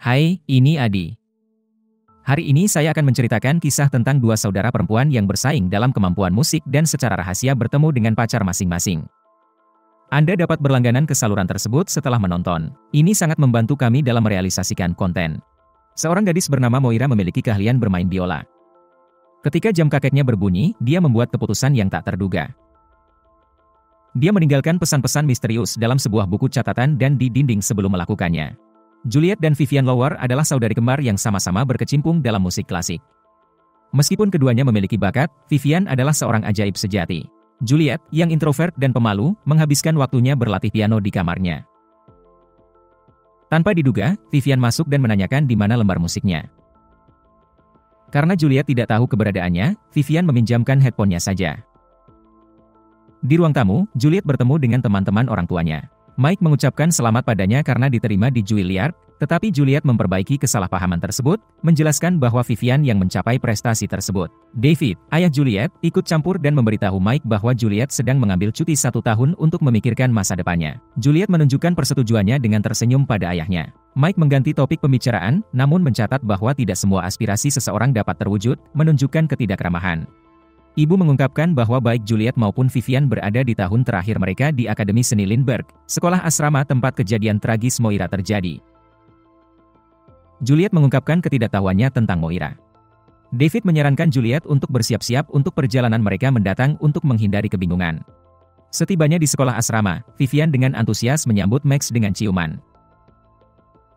Hai, ini Adi. Hari ini saya akan menceritakan kisah tentang dua saudara perempuan yang bersaing dalam kemampuan musik dan secara rahasia bertemu dengan pacar masing-masing. Anda dapat berlangganan ke saluran tersebut setelah menonton. Ini sangat membantu kami dalam merealisasikan konten. Seorang gadis bernama Moira memiliki keahlian bermain biola. Ketika jam kakeknya berbunyi, dia membuat keputusan yang tak terduga. Dia meninggalkan pesan-pesan misterius dalam sebuah buku catatan dan di dinding sebelum melakukannya. Juliet dan Vivian Lower adalah saudari kembar yang sama-sama berkecimpung dalam musik klasik. Meskipun keduanya memiliki bakat, Vivian adalah seorang ajaib sejati. Juliet, yang introvert dan pemalu, menghabiskan waktunya berlatih piano di kamarnya. Tanpa diduga, Vivian masuk dan menanyakan di mana lembar musiknya. Karena Juliet tidak tahu keberadaannya, Vivian meminjamkan headphone-nya saja. Di ruang tamu, Juliet bertemu dengan teman-teman orang tuanya. Mike mengucapkan selamat padanya karena diterima di Juilliard, tetapi Juliet memperbaiki kesalahpahaman tersebut, menjelaskan bahwa Vivian yang mencapai prestasi tersebut. David, ayah Juliet, ikut campur dan memberitahu Mike bahwa Juliet sedang mengambil cuti 1 tahun untuk memikirkan masa depannya. Juliet menunjukkan persetujuannya dengan tersenyum pada ayahnya. Mike mengganti topik pembicaraan, namun mencatat bahwa tidak semua aspirasi seseorang dapat terwujud, menunjukkan ketidakramahan. Ibu mengungkapkan bahwa baik Juliet maupun Vivian berada di tahun terakhir mereka di Akademi Seni Lindbergh, sekolah asrama tempat kejadian tragis Moira terjadi. Juliet mengungkapkan ketidaktahuannya tentang Moira. David menyarankan Juliet untuk bersiap-siap untuk perjalanan mereka mendatang untuk menghindari kebingungan. Setibanya di sekolah asrama, Vivian dengan antusias menyambut Max dengan ciuman.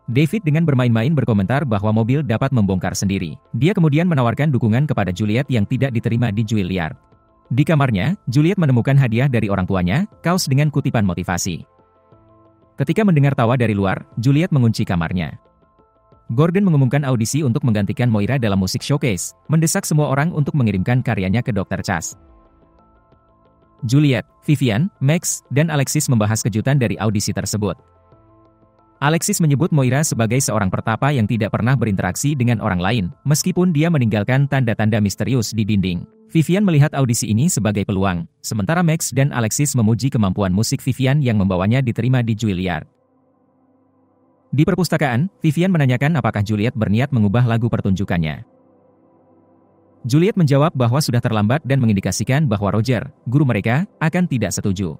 David dengan bermain-main berkomentar bahwa mobil dapat membongkar sendiri. Dia kemudian menawarkan dukungan kepada Juliet yang tidak diterima di Juilliard. Di kamarnya, Juliet menemukan hadiah dari orang tuanya, kaos dengan kutipan motivasi. Ketika mendengar tawa dari luar, Juliet mengunci kamarnya. Gordon mengumumkan audisi untuk menggantikan Moira dalam musik showcase, mendesak semua orang untuk mengirimkan karyanya ke Dr. Chas. Juliet, Vivian, Max, dan Alexis membahas kejutan dari audisi tersebut. Alexis menyebut Moira sebagai seorang pertapa yang tidak pernah berinteraksi dengan orang lain, meskipun dia meninggalkan tanda-tanda misterius di dinding. Vivian melihat audisi ini sebagai peluang, sementara Max dan Alexis memuji kemampuan musik Vivian yang membawanya diterima di Juilliard. Di perpustakaan, Vivian menanyakan apakah Juliet berniat mengubah lagu pertunjukannya. Juliet menjawab bahwa sudah terlambat dan mengindikasikan bahwa Roger, guru mereka, akan tidak setuju.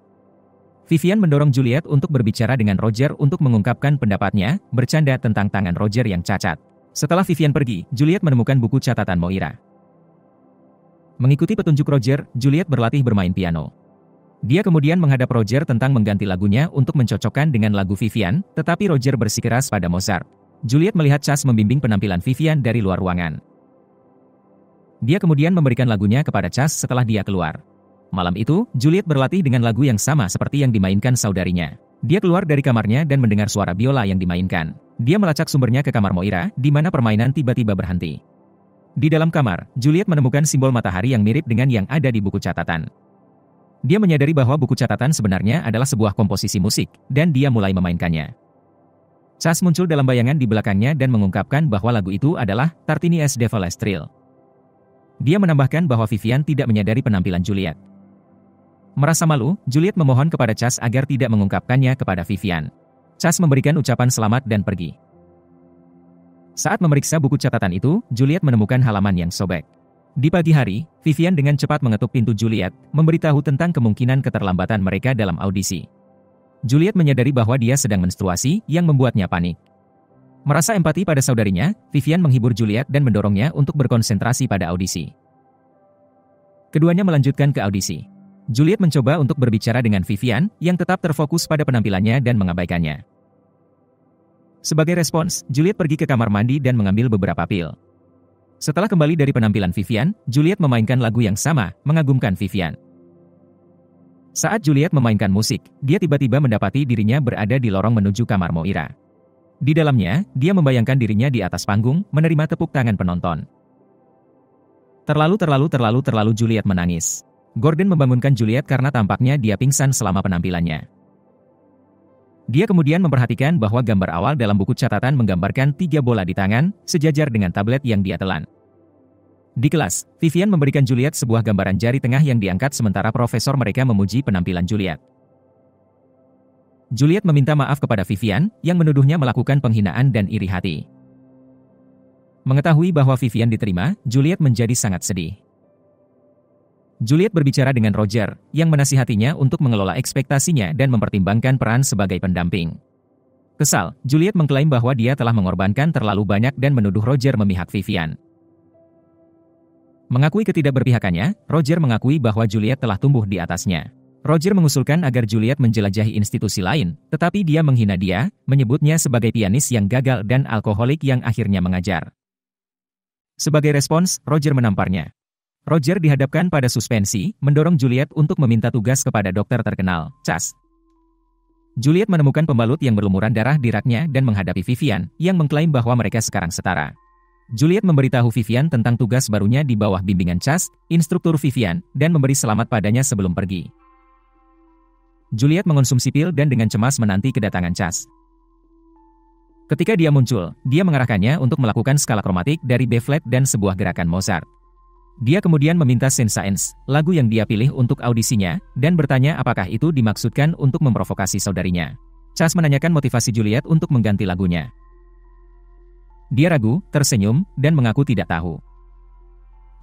Vivian mendorong Juliet untuk berbicara dengan Roger untuk mengungkapkan pendapatnya, bercanda tentang tangan Roger yang cacat. Setelah Vivian pergi, Juliet menemukan buku catatan Moira. Mengikuti petunjuk Roger, Juliet berlatih bermain piano. Dia kemudian menghadap Roger tentang mengganti lagunya untuk mencocokkan dengan lagu Vivian, tetapi Roger bersikeras pada Mozart. Juliet melihat Chas membimbing penampilan Vivian dari luar ruangan. Dia kemudian memberikan lagunya kepada Chas setelah dia keluar. Malam itu, Juliet berlatih dengan lagu yang sama seperti yang dimainkan saudarinya. Dia keluar dari kamarnya dan mendengar suara biola yang dimainkan. Dia melacak sumbernya ke kamar Moira, di mana permainan tiba-tiba berhenti. Di dalam kamar, Juliet menemukan simbol matahari yang mirip dengan yang ada di buku catatan. Dia menyadari bahwa buku catatan sebenarnya adalah sebuah komposisi musik, dan dia mulai memainkannya. Chas muncul dalam bayangan di belakangnya dan mengungkapkan bahwa lagu itu adalah Tartini S. Devil's Thrill. Dia menambahkan bahwa Vivian tidak menyadari penampilan Juliet. Merasa malu, Juliet memohon kepada Chas agar tidak mengungkapkannya kepada Vivian. Chas memberikan ucapan selamat dan pergi. Saat memeriksa buku catatan itu, Juliet menemukan halaman yang sobek. Di pagi hari, Vivian dengan cepat mengetuk pintu Juliet, memberitahu tentang kemungkinan keterlambatan mereka dalam audisi. Juliet menyadari bahwa dia sedang menstruasi, yang membuatnya panik. Merasa empati pada saudarinya, Vivian menghibur Juliet dan mendorongnya untuk berkonsentrasi pada audisi. Keduanya melanjutkan ke audisi. Juliet mencoba untuk berbicara dengan Vivian, yang tetap terfokus pada penampilannya dan mengabaikannya. Sebagai respons, Juliet pergi ke kamar mandi dan mengambil beberapa pil. Setelah kembali dari penampilan Vivian, Juliet memainkan lagu yang sama, mengagumkan Vivian. Saat Juliet memainkan musik, dia tiba-tiba mendapati dirinya berada di lorong menuju kamar Moira. Di dalamnya, dia membayangkan dirinya di atas panggung, menerima tepuk tangan penonton. Terlalu Juliet menangis. Gordon membangunkan Juliet karena tampaknya dia pingsan selama penampilannya. Dia kemudian memperhatikan bahwa gambar awal dalam buku catatan menggambarkan 3 bola di tangan, sejajar dengan tablet yang dia telan. Di kelas, Vivian memberikan Juliet sebuah gambaran jari tengah yang diangkat sementara profesor mereka memuji penampilan Juliet. Juliet meminta maaf kepada Vivian, yang menuduhnya melakukan penghinaan dan iri hati. Mengetahui bahwa Vivian diterima, Juliet menjadi sangat sedih. Juliet berbicara dengan Roger, yang menasihatinya untuk mengelola ekspektasinya dan mempertimbangkan peran sebagai pendamping. Kesal, Juliet mengklaim bahwa dia telah mengorbankan terlalu banyak dan menuduh Roger memihak Vivian. Mengakui ketidakberpihakannya, Roger mengakui bahwa Juliet telah tumbuh di atasnya. Roger mengusulkan agar Juliet menjelajahi institusi lain, tetapi dia menghina dia, menyebutnya sebagai pianis yang gagal dan alkoholik yang akhirnya mengajar. Sebagai respons, Roger menamparnya. Roger dihadapkan pada suspensi, mendorong Juliet untuk meminta tugas kepada dokter terkenal, Chas. Juliet menemukan pembalut yang berlumuran darah di raknya dan menghadapi Vivian, yang mengklaim bahwa mereka sekarang setara. Juliet memberitahu Vivian tentang tugas barunya di bawah bimbingan Chas, instruktur Vivian, dan memberi selamat padanya sebelum pergi. Juliet mengonsumsi pil dan dengan cemas menanti kedatangan Chas. Ketika dia muncul, dia mengarahkannya untuk melakukan skala kromatik dari B flat dan sebuah gerakan Mozart. Dia kemudian meminta Scene Science, lagu yang dia pilih untuk audisinya, dan bertanya apakah itu dimaksudkan untuk memprovokasi saudarinya. Chas menanyakan motivasi Juliet untuk mengganti lagunya. Dia ragu, tersenyum, dan mengaku tidak tahu.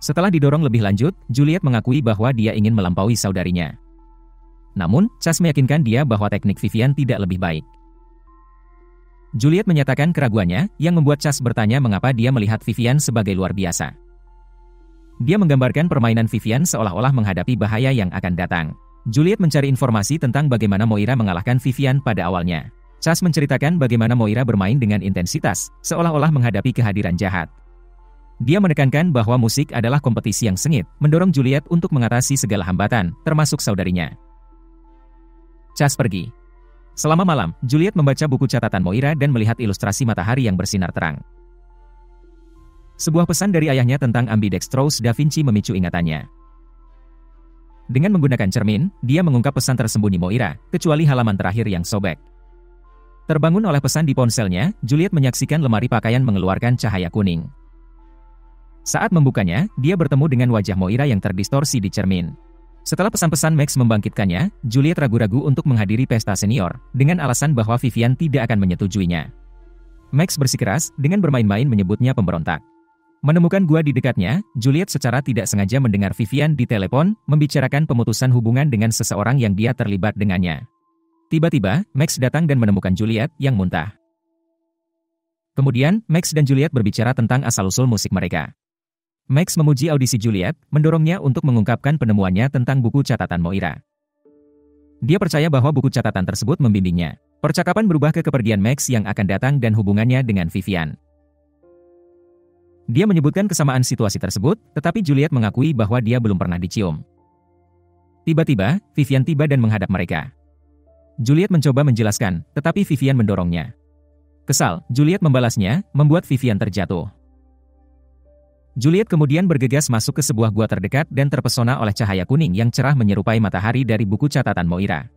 Setelah didorong lebih lanjut, Juliet mengakui bahwa dia ingin melampaui saudarinya. Namun, Chas meyakinkan dia bahwa teknik Vivian tidak lebih baik. Juliet menyatakan keraguannya, yang membuat Chas bertanya mengapa dia melihat Vivian sebagai luar biasa. Dia menggambarkan permainan Vivian seolah-olah menghadapi bahaya yang akan datang. Juliet mencari informasi tentang bagaimana Moira mengalahkan Vivian pada awalnya. Chas menceritakan bagaimana Moira bermain dengan intensitas, seolah-olah menghadapi kehadiran jahat. Dia menekankan bahwa musik adalah kompetisi yang sengit, mendorong Juliet untuk mengatasi segala hambatan, termasuk saudarinya. Chas pergi. Selama malam, Juliet membaca buku catatan Moira dan melihat ilustrasi matahari yang bersinar terang. Sebuah pesan dari ayahnya tentang ambidextrous Da Vinci memicu ingatannya. Dengan menggunakan cermin, dia mengungkap pesan tersembunyi Moira, kecuali halaman terakhir yang sobek. Terbangun oleh pesan di ponselnya, Juliet menyaksikan lemari pakaian mengeluarkan cahaya kuning. Saat membukanya, dia bertemu dengan wajah Moira yang terdistorsi di cermin. Setelah pesan-pesan Max membangkitkannya, Juliet ragu-ragu untuk menghadiri pesta senior, dengan alasan bahwa Vivian tidak akan menyetujuinya. Max bersikeras, dengan bermain-main menyebutnya pemberontak. Menemukan gua di dekatnya, Juliet secara tidak sengaja mendengar Vivian di telepon, membicarakan pemutusan hubungan dengan seseorang yang dia terlibat dengannya. Tiba-tiba, Max datang dan menemukan Juliet yang muntah. Kemudian, Max dan Juliet berbicara tentang asal-usul musik mereka. Max memuji audisi Juliet, mendorongnya untuk mengungkapkan penemuannya tentang buku catatan Moira. Dia percaya bahwa buku catatan tersebut membimbingnya. Percakapan berubah ke kepergian Max yang akan datang dan hubungannya dengan Vivian. Dia menyebutkan kesamaan situasi tersebut, tetapi Juliet mengakui bahwa dia belum pernah dicium. Tiba-tiba, Vivian tiba dan menghadap mereka. Juliet mencoba menjelaskan, tetapi Vivian mendorongnya. Kesal, Juliet membalasnya, membuat Vivian terjatuh. Juliet kemudian bergegas masuk ke sebuah gua terdekat dan terpesona oleh cahaya kuning yang cerah menyerupai matahari dari buku catatan Moira.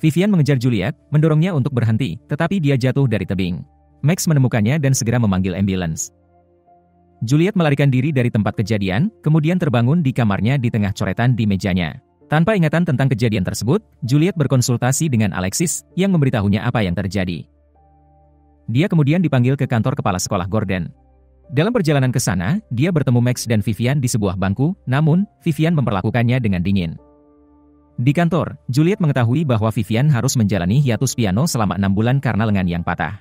Vivian mengejar Juliet, mendorongnya untuk berhenti, tetapi dia jatuh dari tebing. Max menemukannya dan segera memanggil ambulans. Juliet melarikan diri dari tempat kejadian, kemudian terbangun di kamarnya di tengah coretan di mejanya. Tanpa ingatan tentang kejadian tersebut, Juliet berkonsultasi dengan Alexis, yang memberitahunya apa yang terjadi. Dia kemudian dipanggil ke kantor kepala sekolah Gordon. Dalam perjalanan ke sana, dia bertemu Max dan Vivian di sebuah bangku, namun, Vivian memperlakukannya dengan dingin. Di kantor, Juliet mengetahui bahwa Vivian harus menjalani hiatus piano selama 6 bulan karena lengan yang patah.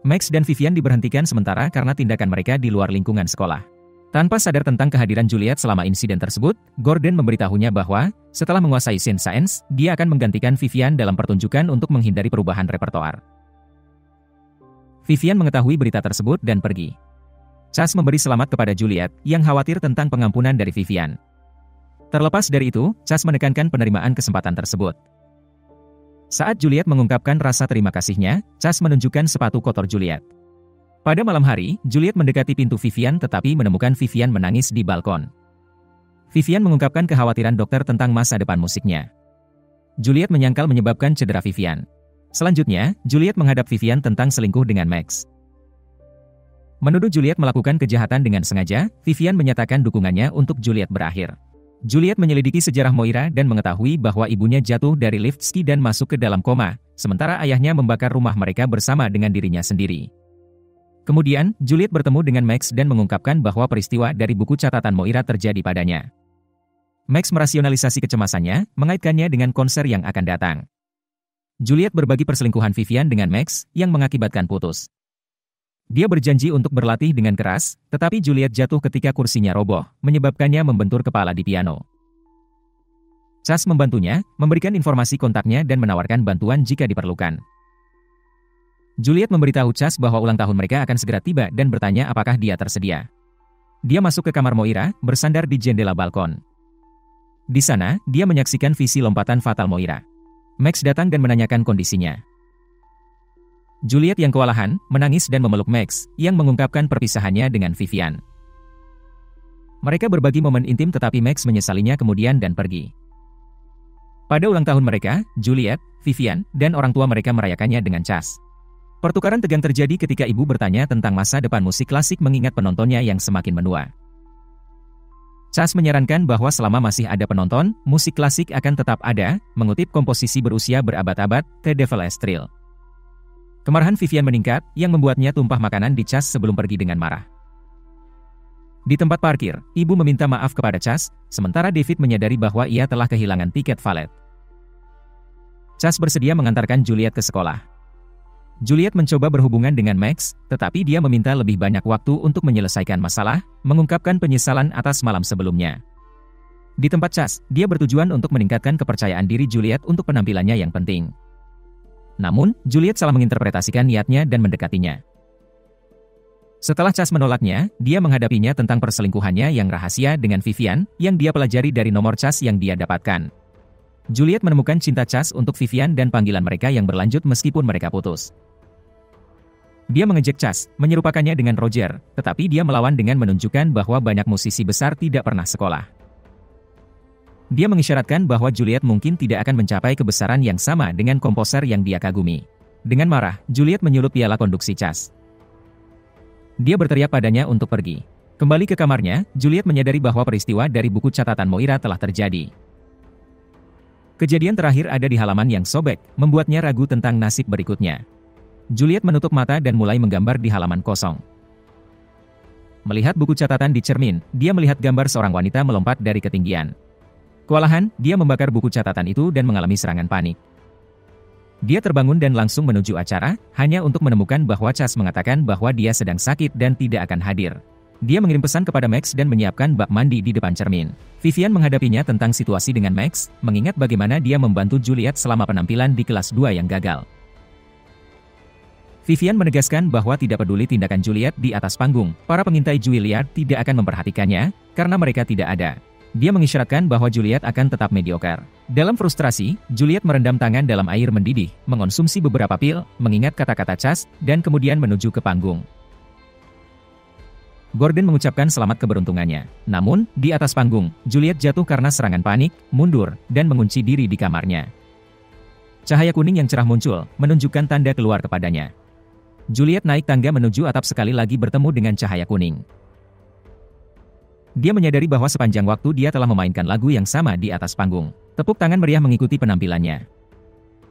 Max dan Vivian diberhentikan sementara karena tindakan mereka di luar lingkungan sekolah. Tanpa sadar tentang kehadiran Juliet selama insiden tersebut, Gordon memberitahunya bahwa, setelah menguasai Scene Science, dia akan menggantikan Vivian dalam pertunjukan untuk menghindari perubahan repertoar. Vivian mengetahui berita tersebut dan pergi. Chas memberi selamat kepada Juliet, yang khawatir tentang pengampunan dari Vivian. Terlepas dari itu, Chas menekankan penerimaan kesempatan tersebut. Saat Juliet mengungkapkan rasa terima kasihnya, Chas menunjukkan sepatu kotor Juliet. Pada malam hari, Juliet mendekati pintu Vivian tetapi menemukan Vivian menangis di balkon. Vivian mengungkapkan kekhawatiran dokter tentang masa depan musiknya. Juliet menyangkal menyebabkan cedera Vivian. Selanjutnya, Juliet menghadap Vivian tentang selingkuh dengan Max. Menuduh Juliet melakukan kejahatan dengan sengaja, Vivian menyatakan dukungannya untuk Juliet berakhir. Juliet menyelidiki sejarah Moira dan mengetahui bahwa ibunya jatuh dari lift ski dan masuk ke dalam koma, sementara ayahnya membakar rumah mereka bersama dengan dirinya sendiri. Kemudian, Juliet bertemu dengan Max dan mengungkapkan bahwa peristiwa dari buku catatan Moira terjadi padanya. Max merasionalisasi kecemasannya, mengaitkannya dengan konser yang akan datang. Juliet berbagi perselingkuhan Vivian dengan Max, yang mengakibatkan putus. Dia berjanji untuk berlatih dengan keras, tetapi Juliet jatuh ketika kursinya roboh, menyebabkannya membentur kepala di piano. Chas membantunya, memberikan informasi kontaknya dan menawarkan bantuan jika diperlukan. Juliet memberitahu Chas bahwa ulang tahun mereka akan segera tiba dan bertanya apakah dia tersedia. Dia masuk ke kamar Moira, bersandar di jendela balkon. Di sana, dia menyaksikan visi lompatan fatal Moira. Max datang dan menanyakan kondisinya. Juliet yang kewalahan, menangis dan memeluk Max, yang mengungkapkan perpisahannya dengan Vivian. Mereka berbagi momen intim tetapi Max menyesalinya kemudian dan pergi. Pada ulang tahun mereka, Juliet, Vivian, dan orang tua mereka merayakannya dengan Chas. Pertukaran tegang terjadi ketika ibu bertanya tentang masa depan musik klasik mengingat penontonnya yang semakin menua. Chas menyarankan bahwa selama masih ada penonton, musik klasik akan tetap ada, mengutip komposisi berusia berabad-abad, The Devil Has Thrill. Kemarahan Vivian meningkat, yang membuatnya tumpah makanan di Chas sebelum pergi dengan marah. Di tempat parkir, ibu meminta maaf kepada Chas, sementara David menyadari bahwa ia telah kehilangan tiket valet. Chas bersedia mengantarkan Juliet ke sekolah. Juliet mencoba berhubungan dengan Max, tetapi dia meminta lebih banyak waktu untuk menyelesaikan masalah, mengungkapkan penyesalan atas malam sebelumnya. Di tempat Chas, dia bertujuan untuk meningkatkan kepercayaan diri Juliet untuk penampilannya yang penting. Namun, Juliet salah menginterpretasikan niatnya dan mendekatinya. Setelah Chas menolaknya, dia menghadapinya tentang perselingkuhannya yang rahasia dengan Vivian, yang dia pelajari dari nomor Chas yang dia dapatkan. Juliet menemukan cinta Chas untuk Vivian dan panggilan mereka yang berlanjut meskipun mereka putus. Dia mengejek Chas, menyerupakannya dengan Roger, tetapi dia melawan dengan menunjukkan bahwa banyak musisi besar tidak pernah sekolah. Dia mengisyaratkan bahwa Juliet mungkin tidak akan mencapai kebesaran yang sama dengan komposer yang dia kagumi. Dengan marah, Juliet menyulut piala konduksi Chas. Dia berteriak padanya untuk pergi. Kembali ke kamarnya, Juliet menyadari bahwa peristiwa dari buku catatan Moira telah terjadi. Kejadian terakhir ada di halaman yang sobek, membuatnya ragu tentang nasib berikutnya. Juliet menutup mata dan mulai menggambar di halaman kosong. Melihat buku catatan di cermin, dia melihat gambar seorang wanita melompat dari ketinggian. Kewalahan, dia membakar buku catatan itu dan mengalami serangan panik. Dia terbangun dan langsung menuju acara, hanya untuk menemukan bahwa Chas mengatakan bahwa dia sedang sakit dan tidak akan hadir. Dia mengirim pesan kepada Max dan menyiapkan bak mandi di depan cermin. Vivian menghadapinya tentang situasi dengan Max, mengingat bagaimana dia membantu Juliet selama penampilan di kelas 2 yang gagal. Vivian menegaskan bahwa tidak peduli tindakan Juliet di atas panggung, para pengintai Juilliard tidak akan memperhatikannya, karena mereka tidak ada. Dia mengisyaratkan bahwa Juliet akan tetap mediocre. Dalam frustrasi, Juliet merendam tangan dalam air mendidih, mengonsumsi beberapa pil, mengingat kata-kata Chas, dan kemudian menuju ke panggung. Gordon mengucapkan selamat keberuntungannya. Namun, di atas panggung, Juliet jatuh karena serangan panik, mundur, dan mengunci diri di kamarnya. Cahaya kuning yang cerah muncul, menunjukkan tanda keluar kepadanya. Juliet naik tangga menuju atap sekali lagi bertemu dengan cahaya kuning. Dia menyadari bahwa sepanjang waktu dia telah memainkan lagu yang sama di atas panggung. Tepuk tangan meriah mengikuti penampilannya.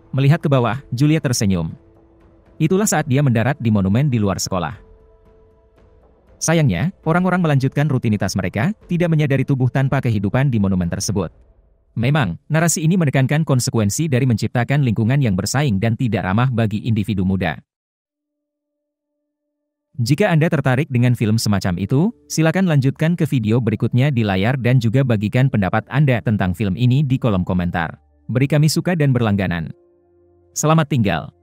Melihat ke bawah, Juliet tersenyum. Itulah saat dia mendarat di monumen di luar sekolah. Sayangnya, orang-orang melanjutkan rutinitas mereka, tidak menyadari tubuh tanpa kehidupan di monumen tersebut. Memang, narasi ini menekankan konsekuensi dari menciptakan lingkungan yang bersaing dan tidak ramah bagi individu muda. Jika Anda tertarik dengan film semacam itu, silakan lanjutkan ke video berikutnya di layar dan juga bagikan pendapat Anda tentang film ini di kolom komentar. Beri kami suka dan berlangganan. Selamat tinggal.